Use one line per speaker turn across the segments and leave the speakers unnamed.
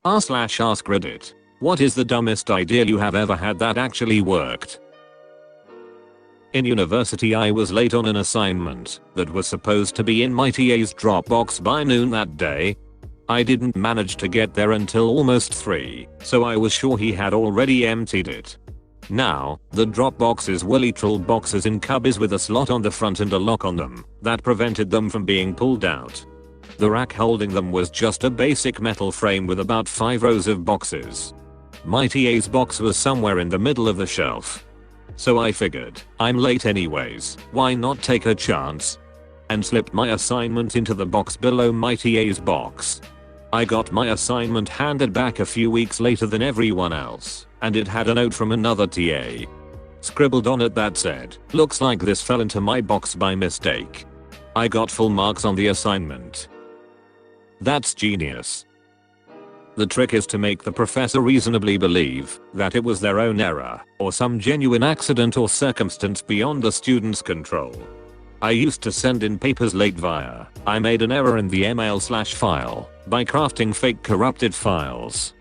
r/AskReddit. What is the dumbest idea you have ever had that actually worked? In university I was late on an assignment that was supposed to be in my TA's Dropbox by noon that day. I didn't manage to get there until almost 3, so I was sure he had already emptied it. Now, the Dropboxes were literal boxes in cubbies with a slot on the front and a lock on them that prevented them from being pulled out. The rack holding them was just a basic metal frame with about 5 rows of boxes. My TA's box was somewhere in the middle of the shelf. So I figured, I'm late anyways, why not take a chance? And slipped my assignment into the box below my TA's box. I got my assignment handed back a few weeks later than everyone else, and it had a note from another TA scribbled on it that said, "Looks like this fell into my box by mistake." I got full marks on the assignment. That's genius. The trick is to make the professor reasonably believe that it was their own error, or some genuine accident or circumstance beyond the student's control. I used to send in papers late via, I made an error in the email/file, by crafting fake corrupted files.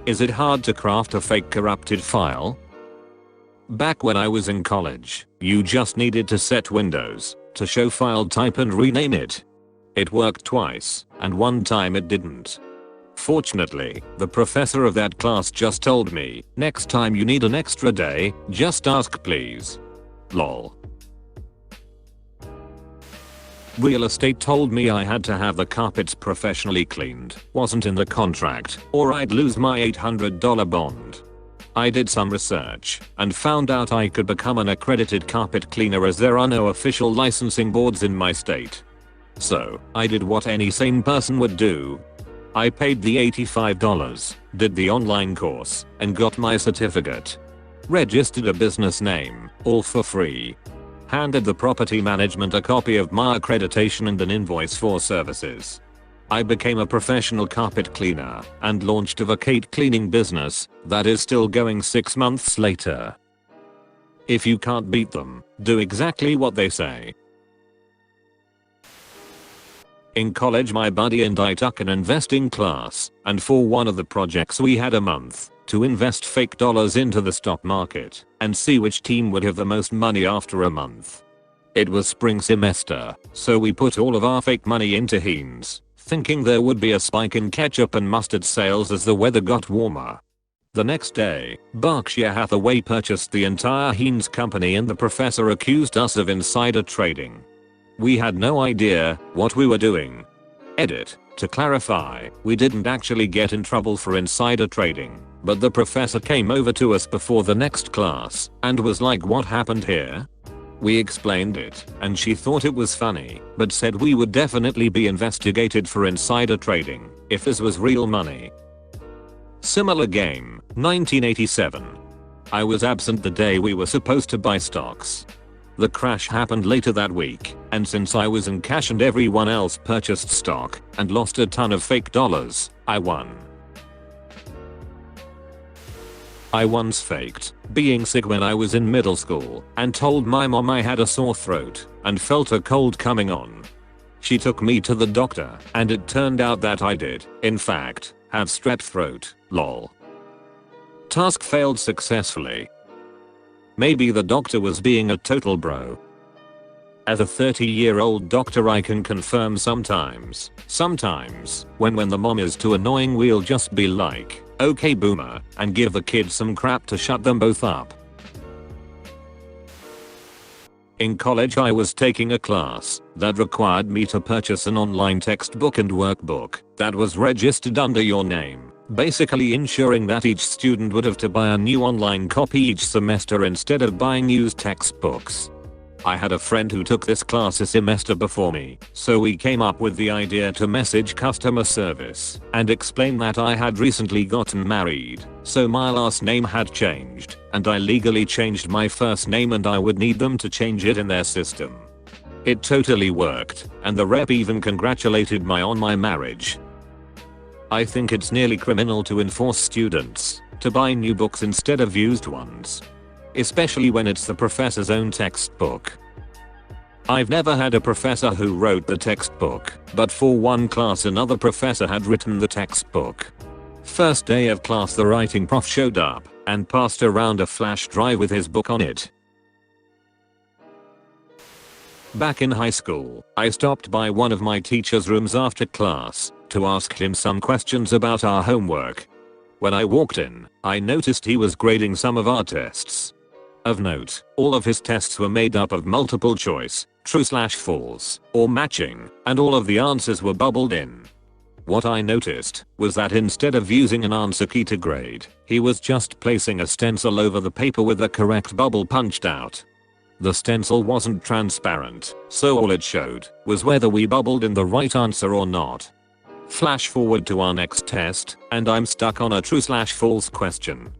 Is it hard to craft a fake corrupted file? Back when I was in college, you just needed to set Windows to show file type and rename it. It worked twice, and one time it didn't. Fortunately, the professor of that class just told me, next time you need an extra day, just ask please. Lol. Real estate told me I had to have the carpets professionally cleaned, wasn't in the contract, or I'd lose my $800 bond. I did some research and found out I could become an accredited carpet cleaner as there are no official licensing boards in my state. So, I did what any sane person would do. I paid the $85, did the online course, and got my certificate. Registered a business name, all for free. Handed the property management a copy of my accreditation and an invoice for services. I became a professional carpet cleaner and launched a vacate cleaning business that is still going 6 months later. If you can't beat them, do exactly what they say. In college my buddy and I took an investing class, and for one of the projects we had a month to invest fake dollars into the stock market and see which team would have the most money after a month. It was spring semester, so we put all of our fake money into Heinz, thinking there would be a spike in ketchup and mustard sales as the weather got warmer. The next day, Berkshire Hathaway purchased the entire Heinz company and the professor accused us of insider trading. We had no idea what we were doing. Edit. To clarify, we didn't actually get in trouble for insider trading, but the professor came over to us before the next class and was like, "What happened here?" We explained it, and she thought it was funny, but said we would definitely be investigated for insider trading if this was real money. Similar game, 1987. I was absent the day we were supposed to buy stocks. The crash happened later that week, and since I was in cash and everyone else purchased stock and lost a ton of fake dollars, I won. I once faked being sick when I was in middle school and told my mom I had a sore throat and felt a cold coming on. She took me to the doctor and it turned out that I did, in fact, have strep throat, lol. Task failed successfully. Maybe the doctor was being a total bro. As a 30-year-old doctor I can confirm sometimes, when the mom is too annoying we'll just be like, "Okay boomer," and give the kids some crap to shut them both up. In college I was taking a class that required me to purchase an online textbook and workbook that was registered under your name, basically ensuring that each student would have to buy a new online copy each semester instead of buying used textbooks. I had a friend who took this class a semester before me, so we came up with the idea to message customer service and explain that I had recently gotten married, so my last name had changed, and I legally changed my first name and I would need them to change it in their system. It totally worked, and the rep even congratulated me on my marriage. I think it's nearly criminal to enforce students to buy new books instead of used ones, especially when it's the professor's own textbook. I've never had a professor who wrote the textbook, but for one class another professor had written the textbook. First day of class, the writing prof showed up and passed around a flash drive with his book on it. Back in high school, I stopped by one of my teacher's rooms after class to ask him some questions about our homework. When I walked in, I noticed he was grading some of our tests. Of note, all of his tests were made up of multiple choice, true/false, or matching, and all of the answers were bubbled in. What I noticed was that instead of using an answer key to grade, he was just placing a stencil over the paper with the correct bubble punched out. The stencil wasn't transparent, so all it showed was whether we bubbled in the right answer or not. Flash forward to our next test, and I'm stuck on a true/false question.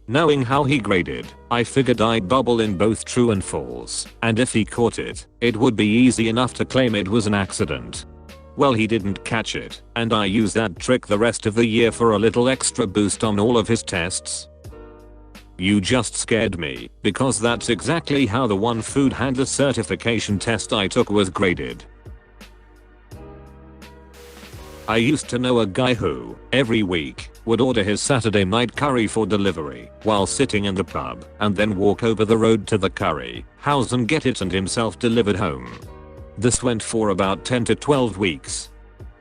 Knowing how he graded, I figured I'd bubble in both true and false, and if he caught it, it would be easy enough to claim it was an accident. Well, he didn't catch it, and I used that trick the rest of the year for a little extra boost on all of his tests. You just scared me, because that's exactly how the one food handler certification test I took was graded. I used to know a guy who, every week, would order his Saturday night curry for delivery while sitting in the pub and then walk over the road to the curry house and get it and himself delivered home. This went for about 10 to 12 weeks.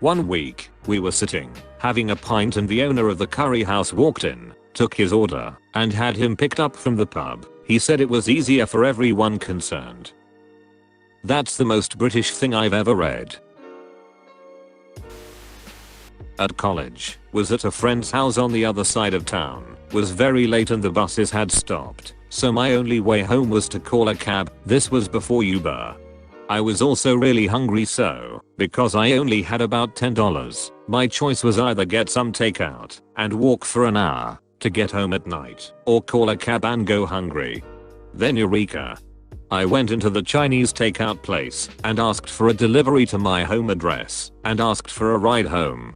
One week, we were sitting, having a pint, and the owner of the curry house walked in, took his order, and had him picked up from the pub. He said it was easier for everyone concerned. That's the most British thing I've ever read. At college, was at a friend's house on the other side of town, was very late and the buses had stopped, so my only way home was to call a cab. This was before Uber. I was also really hungry, so, because I only had about $10, my choice was either get some takeout and walk for an hour to get home at night, or call a cab and go hungry. Then eureka. I went into the Chinese takeout place and asked for a delivery to my home address and asked for a ride home.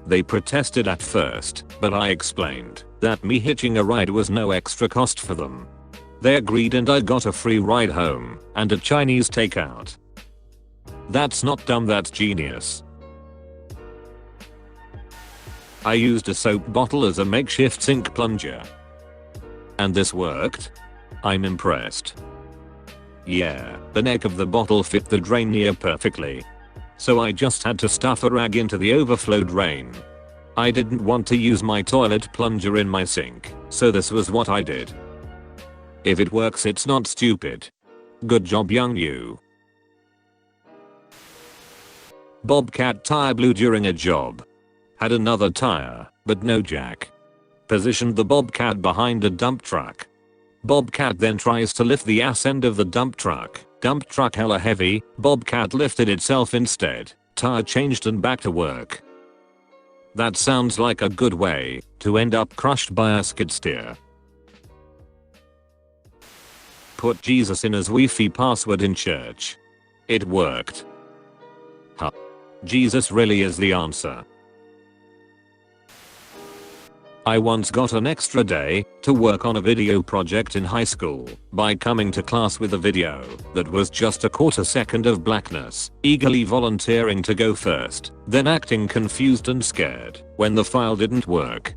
They protested at first, but I explained that me hitching a ride was no extra cost for them. They agreed and I got a free ride home and a Chinese takeout. That's not dumb, that's genius. I used a soap bottle as a makeshift sink plunger. And this worked? I'm impressed. Yeah, the neck of the bottle fit the drain near perfectly. So I just had to stuff a rag into the overflow drain. I didn't want to use my toilet plunger in my sink, so this was what I did. If it works, it's not stupid. Good job, young you. Bobcat tire blew during a job. Had another tire, but no jack. Positioned the Bobcat behind a dump truck. Bobcat then tries to lift the ass end of the dump truck. Dump truck hella heavy, Bobcat lifted itself instead. Tire changed and back to work. That sounds like a good way to end up crushed by a skid steer. Put Jesus in as Wi-Fi password in church. It worked. Huh. Jesus really is the answer. I once got an extra day to work on a video project in high school by coming to class with a video that was just a quarter second of blackness, eagerly volunteering to go first, then acting confused and scared when the file didn't work.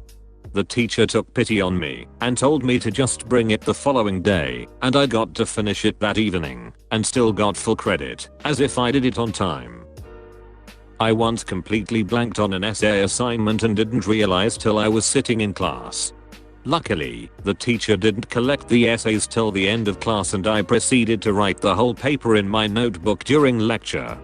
The teacher took pity on me and told me to just bring it the following day, and I got to finish it that evening and still got full credit, as if I did it on time. I once completely blanked on an essay assignment and didn't realize till I was sitting in class. Luckily, the teacher didn't collect the essays till the end of class and I proceeded to write the whole paper in my notebook during lecture.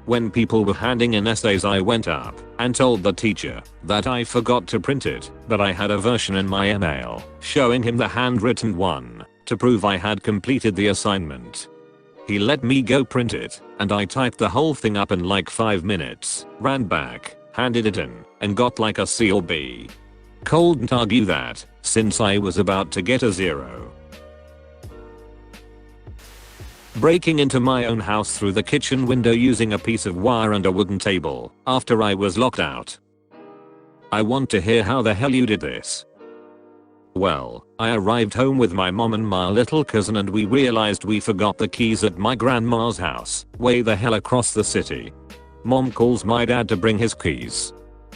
When people were handing in essays, I went up and told the teacher that I forgot to print it, but I had a version in my email showing him the handwritten one to prove I had completed the assignment. He let me go print it, and I typed the whole thing up in like 5 minutes, ran back, handed it in, and got like a C or B. Couldn't argue that, since I was about to get a 0. Breaking into my own house through the kitchen window using a piece of wire and a wooden table after I was locked out. I want to hear how the hell you did this. Well, I arrived home with my mom and my little cousin and we realized we forgot the keys at my grandma's house, way the hell across the city. Mom calls my dad to bring his keys.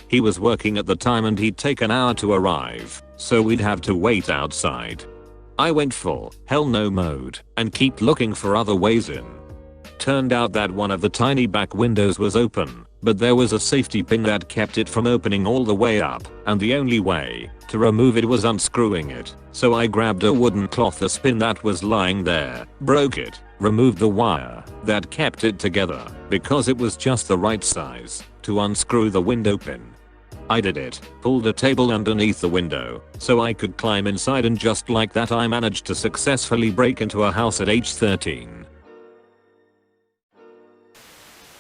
He was working at the time and he'd take an hour to arrive, so we'd have to wait outside. I went full hell no mode and kept looking for other ways in. Turned out that one of the tiny back windows was open, but there was a safety pin that kept it from opening all the way up, and the only way to remove it was unscrewing it. So I grabbed a wooden cloth spin that was lying there, broke it, removed the wire that kept it together because it was just the right size to unscrew the window pin. I did it, pulled a table underneath the window so I could climb inside, and just like that I managed to successfully break into a house at age 13.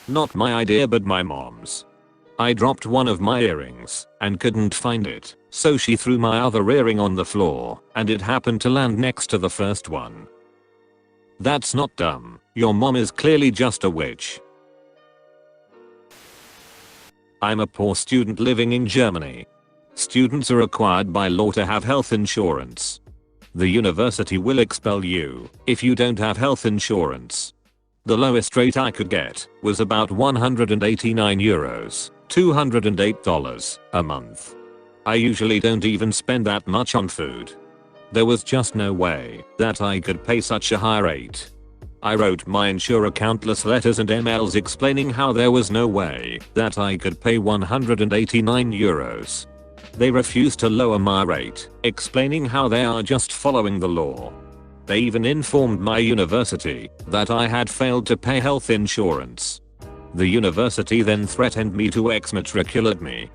Not my idea but my mom's. I dropped one of my earrings and couldn't find it, so she threw my other earring on the floor and it happened to land next to the first one. That's not dumb. Your mom is clearly just a witch. I'm a poor student living in Germany. Students are required by law to have health insurance. The university will expel you if you don't have health insurance. The lowest rate I could get was about €189, $208 a month. I usually don't even spend that much on food. There was just no way that I could pay such a high rate. I wrote my insurer countless letters and emails explaining how there was no way that I could pay €189. They refused to lower my rate, explaining how they are just following the law. They even informed my university that I had failed to pay health insurance. The university then threatened me to exmatriculate me.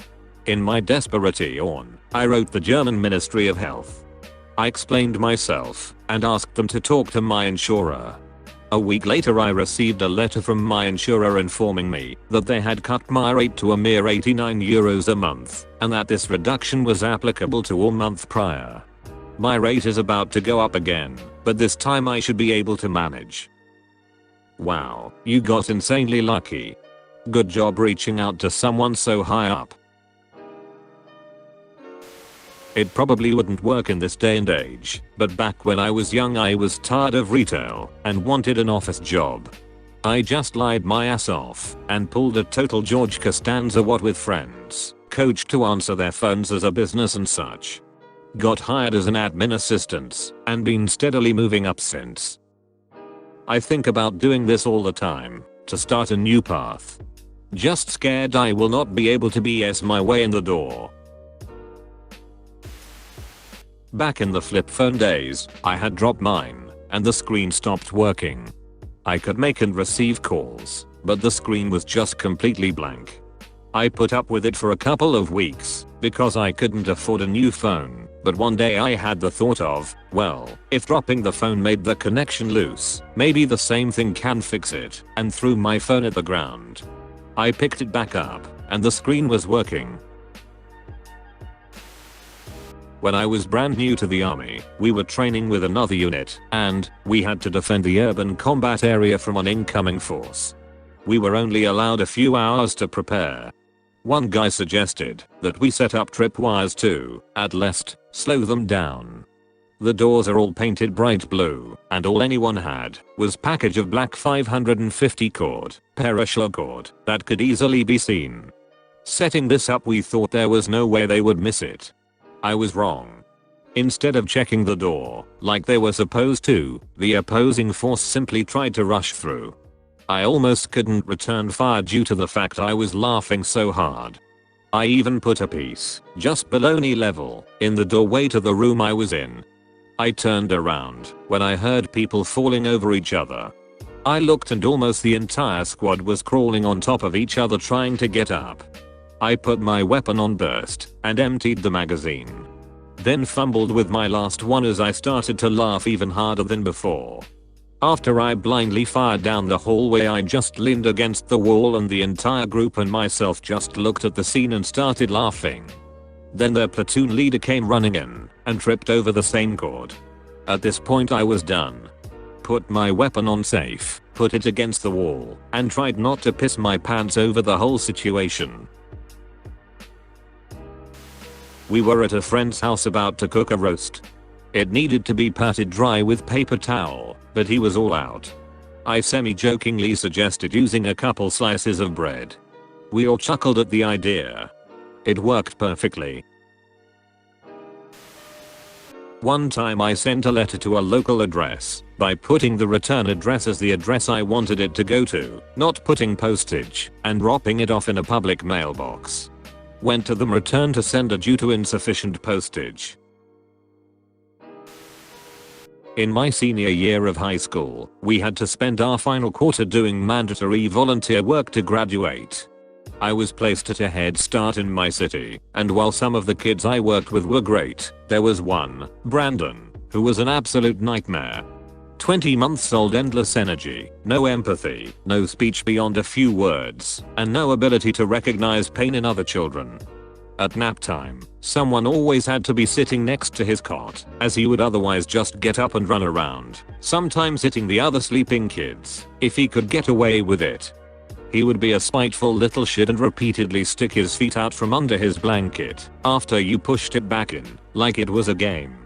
In my desperation, I wrote the German Ministry of Health. I explained myself and asked them to talk to my insurer. A week later I received a letter from my insurer informing me that they had cut my rate to a mere €89 a month and that this reduction was applicable to all month prior. My rate is about to go up again, but this time I should be able to manage. Wow, you got insanely lucky. Good job reaching out to someone so high up. It probably wouldn't work in this day and age, but back when I was young I was tired of retail and wanted an office job. I just lied my ass off and pulled a total George Costanza what with friends, coached to answer their phones as a business and such. Got hired as an admin assistant and been steadily moving up since. I think about doing this all the time to start a new path. Just scared I will not be able to BS my way in the door. Back in the flip phone days, I had dropped mine and the screen stopped working. I could make and receive calls, but the screen was just completely blank. I put up with it for a couple of weeks because I couldn't afford a new phone, but one day I had the thought of, well, if dropping the phone made the connection loose, maybe the same thing can fix it, and threw my phone at the ground. I picked it back up, and the screen was working. When I was brand new to the army, we were training with another unit, and we had to defend the urban combat area from an incoming force. We were only allowed a few hours to prepare. One guy suggested that we set up tripwires to, at least, slow them down. The doors are all painted bright blue, and all anyone had was package of black 550 cord, parachute cord, that could easily be seen. Setting this up we thought there was no way they would miss it. I was wrong. Instead of checking the door, like they were supposed to, the opposing force simply tried to rush through. I almost couldn't return fire due to the fact I was laughing so hard. I even put a piece, just below knee level, in the doorway to the room I was in. I turned around when I heard people falling over each other. I looked and almost the entire squad was crawling on top of each other trying to get up. I put my weapon on burst and emptied the magazine. Then fumbled with my last one as I started to laugh even harder than before. After I blindly fired down the hallway I just leaned against the wall and the entire group and myself just looked at the scene and started laughing. Then their platoon leader came running in and tripped over the same cord. At this point I was done. Put my weapon on safe, put it against the wall, and tried not to piss my pants over the whole situation. We were at a friend's house about to cook a roast. It needed to be patted dry with paper towel, but he was all out. I semi-jokingly suggested using a couple slices of bread. We all chuckled at the idea. It worked perfectly. One time I sent a letter to a local address by putting the return address as the address I wanted it to go to, not putting postage, and dropping it off in a public mailbox. Went to the return to sender due to insufficient postage. In my senior year of high school, we had to spend our final quarter doing mandatory volunteer work to graduate. I was placed at a head start in my city, and while some of the kids I worked with were great, there was one, Brandon, who was an absolute nightmare. 20 months old, endless energy, no empathy, no speech beyond a few words, and no ability to recognize pain in other children. At nap time, someone always had to be sitting next to his cot, as he would otherwise just get up and run around, sometimes hitting the other sleeping kids, if he could get away with it. He would be a spiteful little shit and repeatedly stick his feet out from under his blanket after you pushed it back in, like it was a game.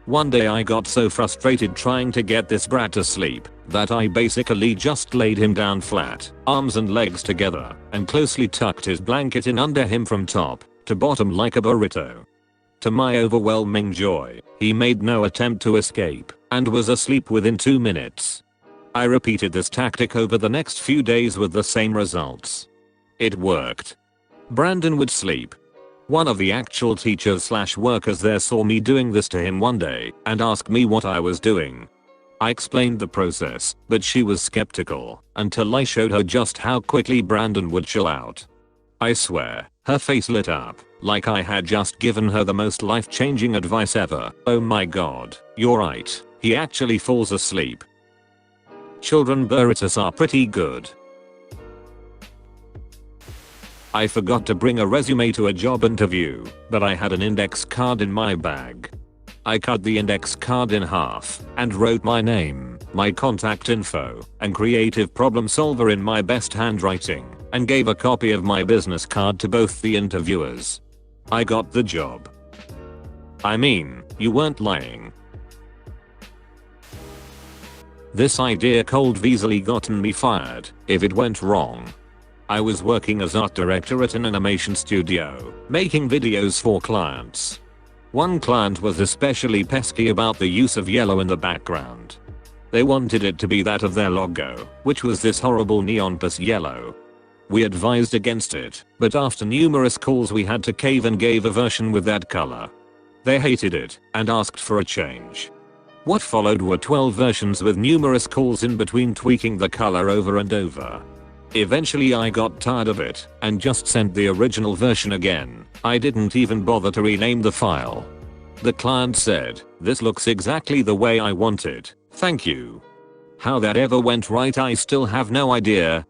One day I got so frustrated trying to get this brat to sleep that I basically just laid him down flat, arms and legs together, and closely tucked his blanket in under him from top to bottom like a burrito. To my overwhelming joy, he made no attempt to escape and was asleep within 2 minutes. I repeated this tactic over the next few days with the same results. It worked. Brandon would sleep. One of the actual teachers/workers there saw me doing this to him one day and asked me what I was doing. I explained the process, but she was skeptical until I showed her just how quickly Brandon would chill out. I swear, her face lit up like I had just given her the most life-changing advice ever. Oh my god, you're right, he actually falls asleep. Children burritos are pretty good. I forgot to bring a resume to a job interview, but I had an index card in my bag. I cut the index card in half and wrote my name, my contact info, and creative problem solver in my best handwriting, and gave a copy of my business card to both the interviewers. I got the job. I mean, you weren't lying. This idea could easily gotten me fired if it went wrong. I was working as art director at an animation studio, making videos for clients. One client was especially pesky about the use of yellow in the background. They wanted it to be that of their logo, which was this horrible neon plus yellow. We advised against it, but after numerous calls we had to cave and gave a version with that color. They hated it and asked for a change. What followed were 12 versions with numerous calls in between tweaking the color over and over. Eventually I got tired of it and just sent the original version again. I didn't even bother to rename the file. The client said, "This looks exactly the way I want it, thank you." How that ever went right I still have no idea,